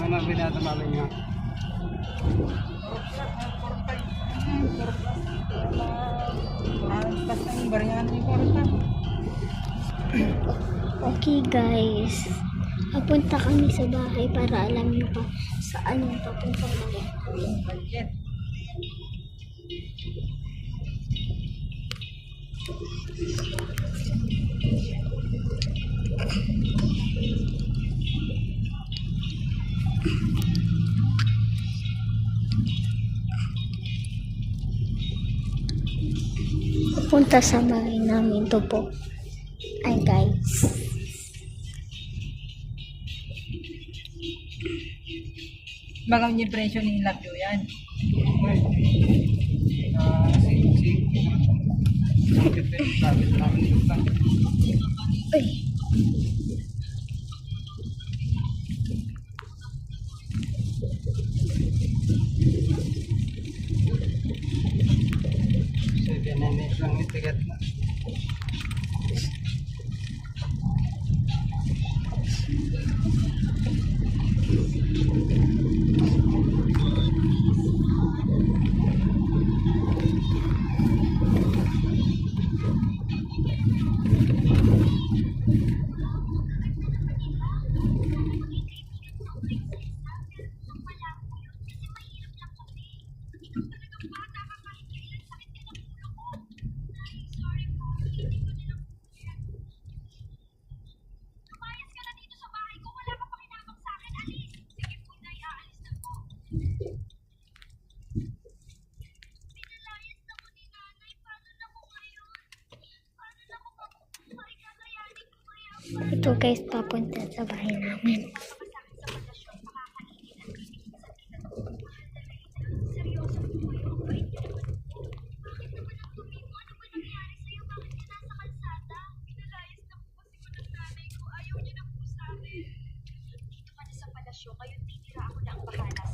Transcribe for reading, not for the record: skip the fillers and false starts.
Ano binatamalan niya? Okay guys, papunta kami sa bahay para alam nyo pa saan yung papunta namin. Papunta sa bahay namin to po. Ay guys. Bagang niya presyo ni Labyo yan. Ay. Lang itigat na. Ito guys, papunta sa bahay namin. Kayo titira ako na ang bahala.